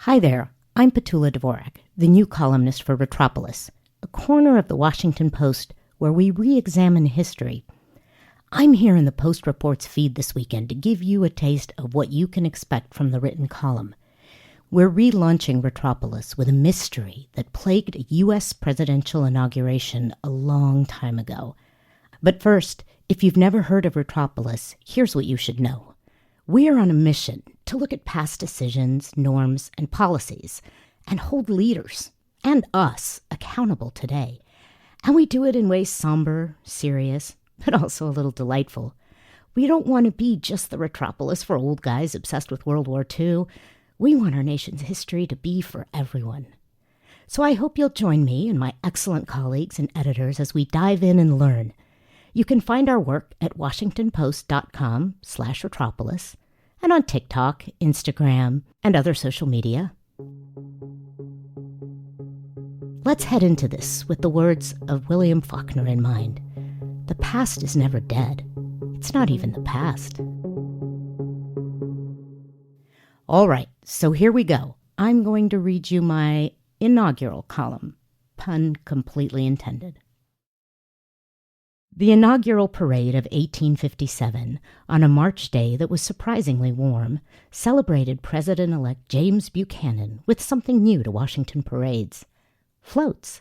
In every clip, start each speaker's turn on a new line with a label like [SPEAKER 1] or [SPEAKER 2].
[SPEAKER 1] Hi there, I'm Petula Dvorak, the new columnist for Retropolis, a corner of the Washington Post where we re-examine history. I'm here in the Post Reports feed this weekend to give you a taste of what you can expect from the written column. We're relaunching Retropolis with a mystery that plagued a U.S. presidential inauguration a long time ago. But first, if you've never heard of Retropolis, here's what you should know. We're on a mission to look at past decisions, norms, and policies, and hold leaders, and us, accountable today. And we do it in ways somber, serious, but also a little delightful. We don't want to be just the Retropolis for old guys obsessed with World War II. We want our nation's history to be for everyone. So I hope you'll join me and my excellent colleagues and editors as we dive in and learn. You can find our work at washingtonpost.com/Retropolis and on TikTok, Instagram, and other social media. Let's head into this with the words of William Faulkner in mind. The past is never dead. It's not even the past. All right, so here we go. I'm going to read you my inaugural column, pun completely intended. The inaugural parade of 1857, on a March day that was surprisingly warm, celebrated President-elect James Buchanan with something new to Washington parades: floats.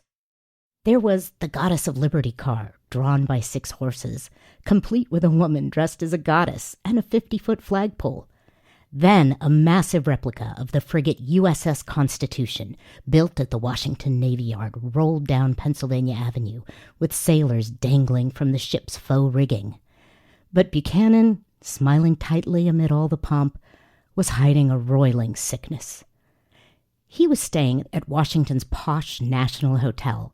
[SPEAKER 1] There was the Goddess of Liberty car, drawn by 6 horses, complete with a woman dressed as a goddess and a 50-foot flagpole. Then a massive replica of the frigate USS Constitution, built at the Washington Navy Yard, rolled down Pennsylvania Avenue, with sailors dangling from the ship's faux rigging. But Buchanan, smiling tightly amid all the pomp, was hiding a roiling sickness. He was staying at Washington's posh National Hotel,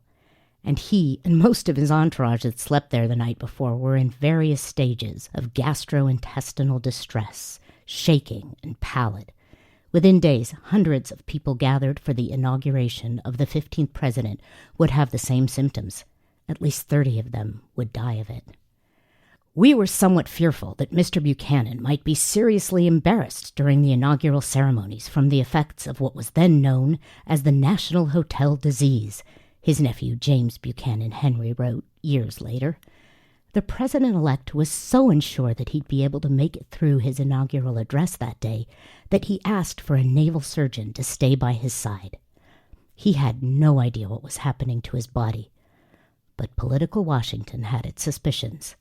[SPEAKER 1] and he and most of his entourage that slept there the night before were in various stages of gastrointestinal distress, shaking and pallid. Within days, hundreds of people gathered for the inauguration of the 15th president would have the same symptoms. At least 30 of them would die of it. We were somewhat fearful that Mr. Buchanan might be seriously embarrassed during the inaugural ceremonies from the effects of what was then known as the National Hotel disease, his nephew James Buchanan Henry wrote years later. The president-elect was so unsure that he'd be able to make it through his inaugural address that day that he asked for a naval surgeon to stay by his side. He had no idea what was happening to his body, but political Washington had its suspicions.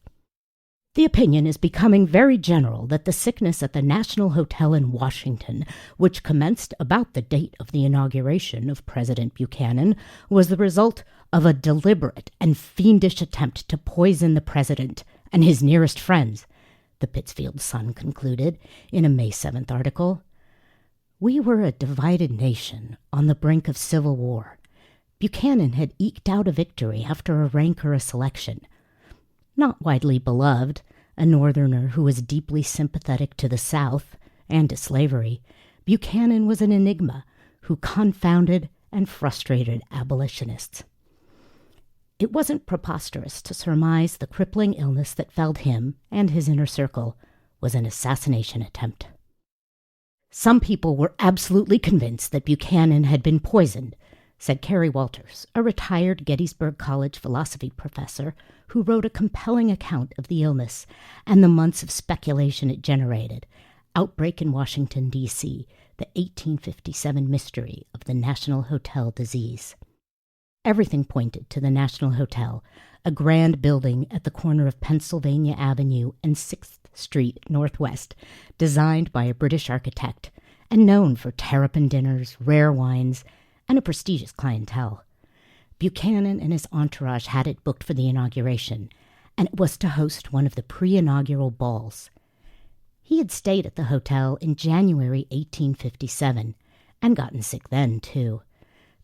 [SPEAKER 1] The opinion is becoming very general that the sickness at the National Hotel in Washington, which commenced about the date of the inauguration of President Buchanan, was the result of a deliberate and fiendish attempt to poison the president and his nearest friends, the Pittsfield Sun concluded in a May 7th article. We were a divided nation on the brink of civil war. Buchanan had eked out a victory after a rancorous election. Not widely beloved, a Northerner who was deeply sympathetic to the South and to slavery, Buchanan was an enigma who confounded and frustrated abolitionists. It wasn't preposterous to surmise the crippling illness that felled him and his inner circle was an assassination attempt. Some people were absolutely convinced that Buchanan had been poisoned, said Carrie Walters, a retired Gettysburg College philosophy professor who wrote a compelling account of the illness and the months of speculation it generated. Outbreak in Washington, D.C., the 1857 mystery of the National Hotel disease. Everything pointed to the National Hotel, a grand building at the corner of Pennsylvania Avenue and 6th Street Northwest, designed by a British architect and known for terrapin dinners, rare wines, and a prestigious clientele. Buchanan and his entourage had it booked for the inauguration, and it was to host one of the pre-inaugural balls. He had stayed at the hotel in January 1857 and gotten sick then, too.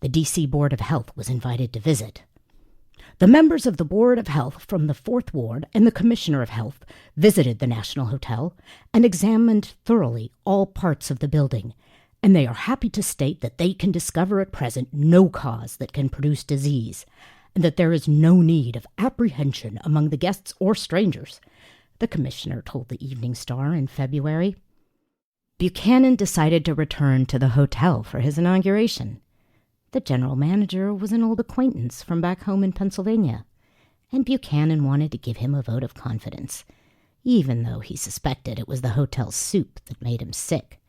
[SPEAKER 1] The D.C. Board of Health was invited to visit. The members of the Board of Health from the 4th Ward and the Commissioner of Health visited the National Hotel and examined thoroughly all parts of the building, and they are happy to state that they can discover at present no cause that can produce disease, and that there is no need of apprehension among the guests or strangers, the commissioner told the Evening Star in February. Buchanan decided to return to the hotel for his inauguration. The general manager was an old acquaintance from back home in Pennsylvania, and Buchanan wanted to give him a vote of confidence, even though he suspected it was the hotel's soup that made him sick.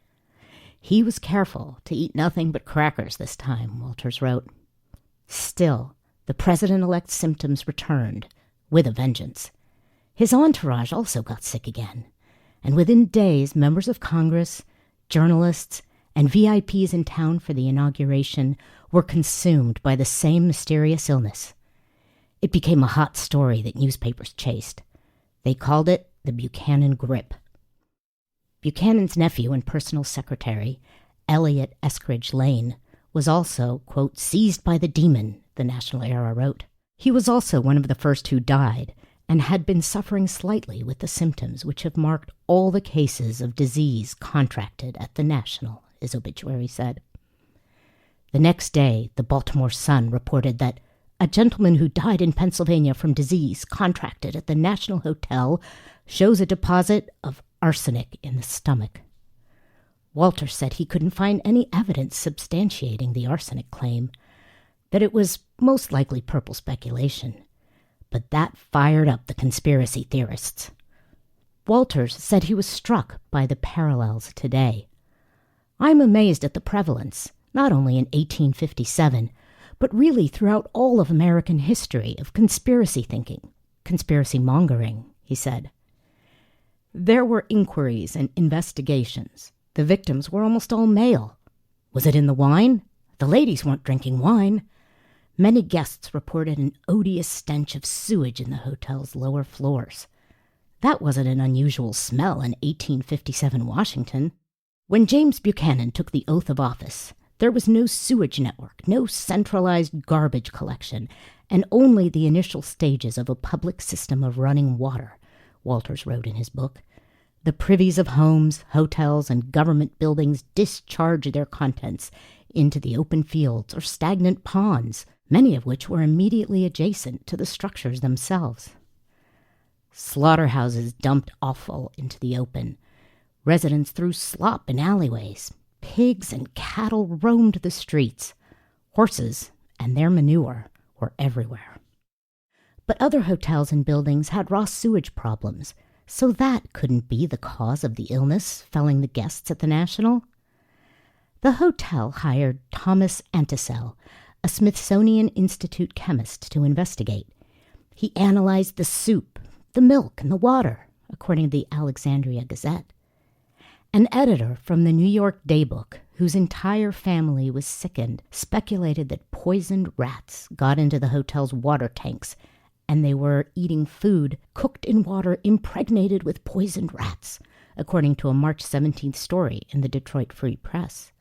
[SPEAKER 1] He was careful to eat nothing but crackers this time, Walters wrote. Still, the president-elect's symptoms returned, with a vengeance. His entourage also got sick again, and within days, members of Congress, journalists, and VIPs in town for the inauguration were consumed by the same mysterious illness. It became a hot story that newspapers chased. They called it the Buchanan Grip. Buchanan's nephew and personal secretary, Elliot Eskridge Lane, was also, quote, seized by the demon, the National Era wrote. He was also one of the first who died, and had been suffering slightly with the symptoms which have marked all the cases of disease contracted at the National, his obituary said. The next day, the Baltimore Sun reported that a gentleman who died in Pennsylvania from disease contracted at the National Hotel shows a deposit of arsenic in the stomach. Walters said he couldn't find any evidence substantiating the arsenic claim, that it was most likely purple speculation. But that fired up the conspiracy theorists. Walters said he was struck by the parallels today. I'm amazed at the prevalence, not only in 1857, but really throughout all of American history of conspiracy thinking, conspiracy mongering, he said. There were inquiries and investigations. The victims were almost all male. Was it in the wine? The ladies weren't drinking wine. Many guests reported an odious stench of sewage in the hotel's lower floors. That wasn't an unusual smell in 1857 Washington. When James Buchanan took the oath of office, there was no sewage network, no centralized garbage collection, and only the initial stages of a public system of running water, Walters wrote in his book. The privies of homes, hotels, and government buildings discharged their contents into the open fields or stagnant ponds, many of which were immediately adjacent to the structures themselves. Slaughterhouses dumped offal into the open. Residents threw slop in alleyways. Pigs and cattle roamed the streets. Horses and their manure were everywhere. But other hotels and buildings had raw sewage problems, so that couldn't be the cause of the illness felling the guests at the National. The hotel hired Thomas Antisel, a Smithsonian Institute chemist, to investigate. He analyzed the soup, the milk, and the water, according to the Alexandria Gazette. An editor from the New York Daybook, whose entire family was sickened, speculated that poisoned rats got into the hotel's water tanks, and they were eating food cooked in water impregnated with poisoned rats, according to a March 17th story in the Detroit Free Press.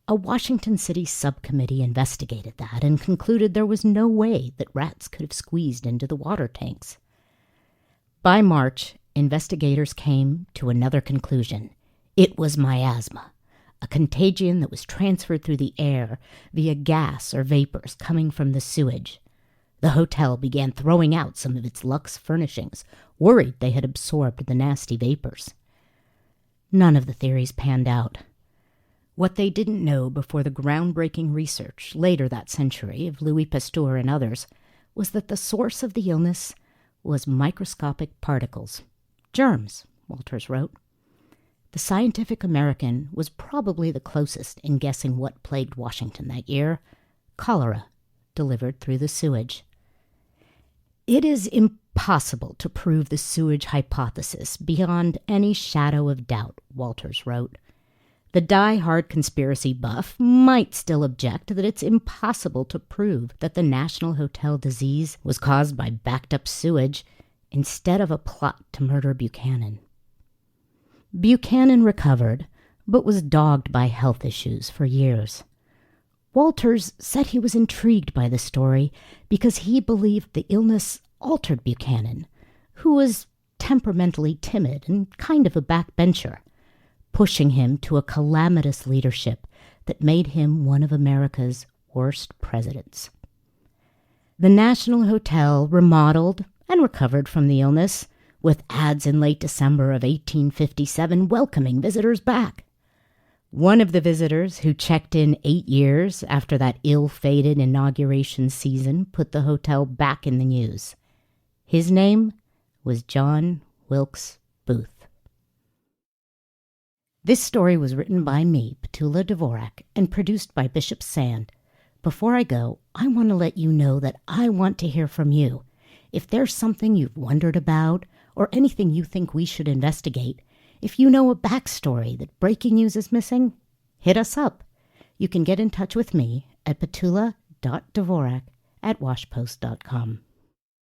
[SPEAKER 1] A Washington City subcommittee investigated that and concluded there was no way that rats could have squeezed into the water tanks. By March, investigators came to another conclusion. It was miasma, a contagion that was transferred through the air via gas or vapors coming from the sewage. The hotel began throwing out some of its luxe furnishings, worried they had absorbed the nasty vapors. None of the theories panned out. What they didn't know before the groundbreaking research later that century of Louis Pasteur and others was that the source of the illness was microscopic particles. Germs, Walters wrote. The Scientific American was probably the closest in guessing what plagued Washington that year: cholera, delivered through the sewage. It is impossible to prove the sewage hypothesis beyond any shadow of doubt, Walters wrote. The die-hard conspiracy buff might still object that it's impossible to prove that the National Hotel disease was caused by backed-up sewage instead of a plot to murder Buchanan. Buchanan recovered, but was dogged by health issues for years. Walters said he was intrigued by the story because he believed the illness altered Buchanan, who was temperamentally timid and kind of a backbencher, pushing him to a calamitous leadership that made him one of America's worst presidents. The National Hotel remodeled and recovered from the illness with ads in late December of 1857 welcoming visitors back. One of the visitors who checked in 8 years after that ill-fated inauguration season put the hotel back in the news. His name was John Wilkes Booth. This story was written by me, Petula Dvorak, and produced by Bishop Sand. Before I go, I want to let you know that I want to hear from you. If there's something you've wondered about, or anything you think we should investigate, if you know a backstory that breaking news is missing, hit us up. You can get in touch with me at petula.dvorak@washpost.com.